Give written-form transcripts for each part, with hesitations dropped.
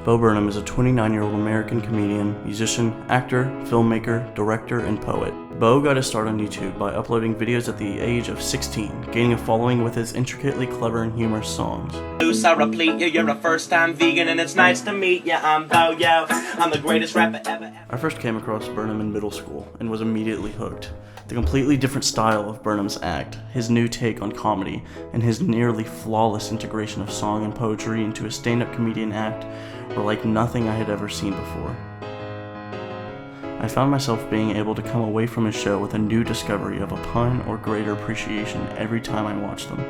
Bo Burnham is a 29-year-old American comedian, musician, actor, filmmaker, director, and poet. Bo got his start on YouTube by uploading videos at the age of 16, gaining a following with his intricately clever and humorous songs. I replete you, you're a first-time vegan and it's nice to meet you. I'm Bo, yo. I'm the greatest rapper ever. I first came across Burnham in middle school and was immediately hooked. The completely different style of Burnham's act, his new take on comedy, and his nearly flawless integration of song and poetry into a stand-up comedian act were like nothing I had ever seen before. I found myself being able to come away from his show with a new discovery of a pun or greater appreciation every time I watched them.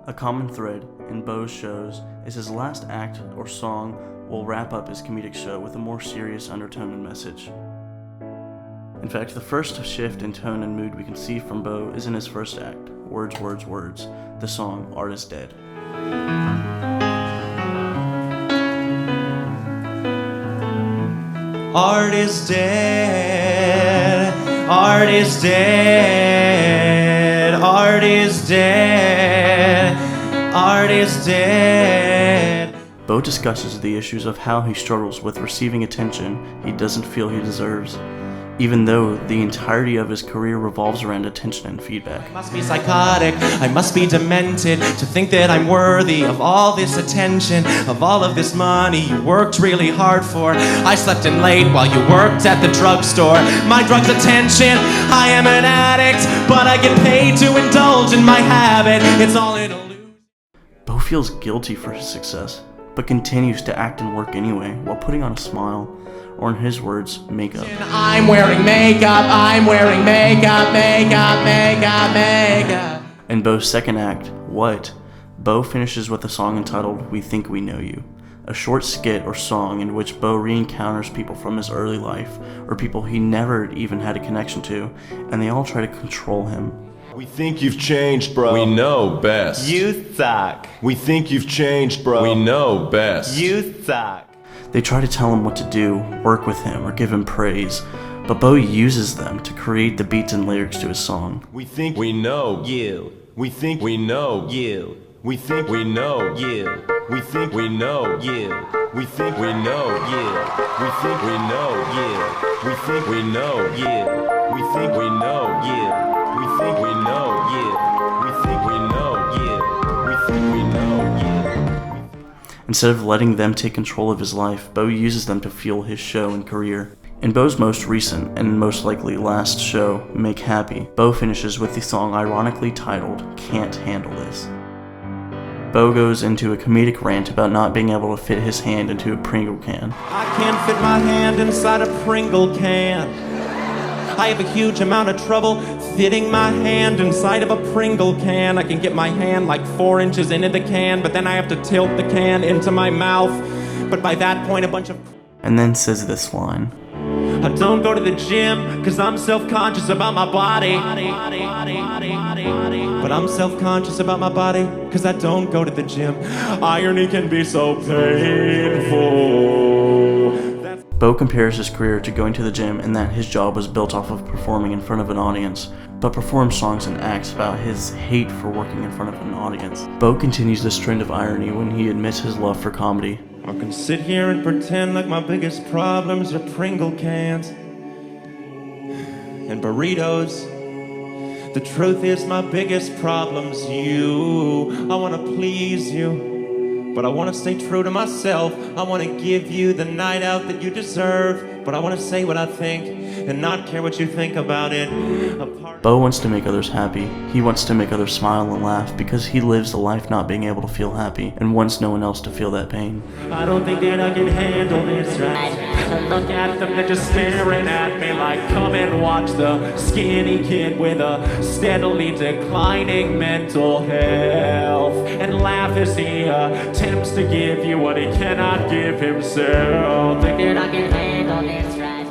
A common thread in Bo's shows is his last act or song will wrap up his comedic show with a more serious undertone and message. In fact, the first shift in tone and mood we can see from Bo is in his first act, Words, Words, Words, the song Art is Dead. Art is dead, art is dead, art is dead, art is dead. Bo discusses the issues of how he struggles with receiving attention he doesn't feel he deserves, even though the entirety of his career revolves around attention and feedback. I must be psychotic, I must be demented to think that I'm worthy of all this attention, of all of this money you worked really hard for. I slept in late while you worked at the drugstore. My drug's attention, I am an addict, but I get paid to indulge in my habit. It's all an illusion. Bo feels guilty for his success, but continues to act and work anyway while putting on a smile, or in his words, makeup. I'm wearing makeup, I'm wearing makeup, makeup, makeup, makeup. In Bo's second act, What?, Bo finishes with a song entitled We Think We Know You, a short skit or song in which Bo re-encounters people from his early life, or people he never even had a connection to, and they all try to control him. We think you've changed, bro. We know best. You suck. We think you've changed, bro. We know best. You suck. They try to tell him what to do, work with him, or give him praise, but Bo uses them to create the beats and lyrics to his song. We think We know you. We think We know you. We think We know you. We think We know you. We think We know you. We think We know you. We think We know you. We think We know you. We think We know you. We think We know you. We think We know Instead of letting them take control of his life, Bo uses them to fuel his show and career. In Bo's most recent, and most likely last show, Make Happy, Bo finishes with the song ironically titled Can't Handle This. Bo goes into a comedic rant about not being able to fit his hand into a Pringle can. I can't fit my hand inside a Pringle can. I have a huge amount of trouble fitting my hand inside of a Pringle can. I can get my hand like 4 inches into the can, but then I have to tilt the can into my mouth. But by that point, a bunch of... And then says this line. I don't go to the gym, cause I'm self-conscious about my body. But I'm self-conscious about my body, cause I don't go to the gym. Irony can be so painful. Bo compares his career to going to the gym and that his job was built off of performing in front of an audience, but performs songs and acts about his hate for working in front of an audience. Bo continues this trend of irony when he admits his love for comedy. I can sit here and pretend like my biggest problems are Pringle cans and burritos. The truth is my biggest problem's you. I want to please you, but I want to stay true to myself. I want to give you the night out that you deserve, but I want to say what I think and not care what you think about it. Bo wants to make others happy. He wants to make others smile and laugh because he lives the life not being able to feel happy and wants no one else to feel that pain. I don't think that I can handle this right. I look at them, they're just staring at me like, come and watch the skinny kid with a steadily declining mental health, and laugh as he attempts to give you what he cannot give himself. Think that I can handle this right.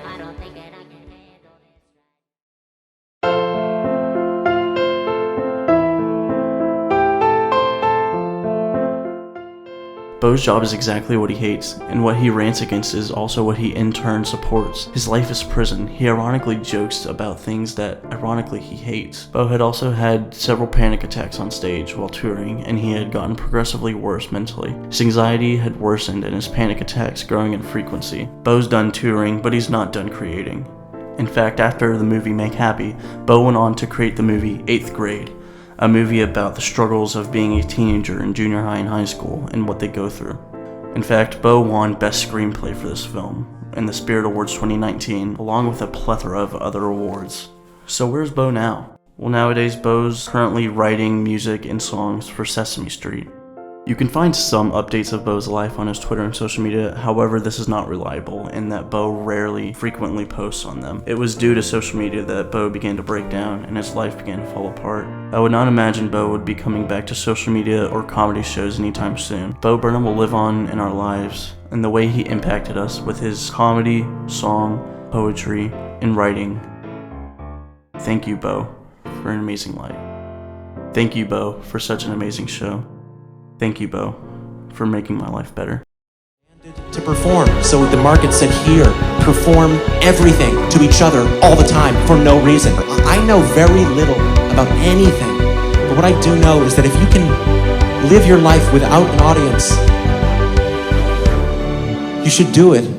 I don't think that I can handle this. Bo's job is exactly what he hates, and what he rants against is also what he in turn supports. His life is prison. He ironically jokes about things that ironically he hates. Bo had also had several panic attacks on stage while touring, and he had gotten progressively worse mentally. His anxiety had worsened and his panic attacks growing in frequency. Bo's done touring, but he's not done creating. In fact, after the movie Make Happy, Bo went on to create the movie 8th Grade, a movie about the struggles of being a teenager in junior high and high school and what they go through. In fact, Bo won Best Screenplay for this film in the Spirit Awards 2019, along with a plethora of other awards. So where's Bo now? Well, nowadays Bo's currently writing music and songs for Sesame Street. You can find some updates of Bo's life on his Twitter and social media, however this is not reliable in that Bo rarely frequently posts on them. It was due to social media that Bo began to break down and his life began to fall apart. I would not imagine Bo would be coming back to social media or comedy shows anytime soon. Bo Burnham will live on in our lives and the way he impacted us with his comedy, song, poetry, and writing. Thank you, Bo, for an amazing life. Thank you, Bo, for such an amazing show. Thank you, Bo, for making my life better. To perform. So the market said, here, perform everything to each other all the time for no reason. I know very little about anything, but what I do know is that if you can live your life without an audience, you should do it.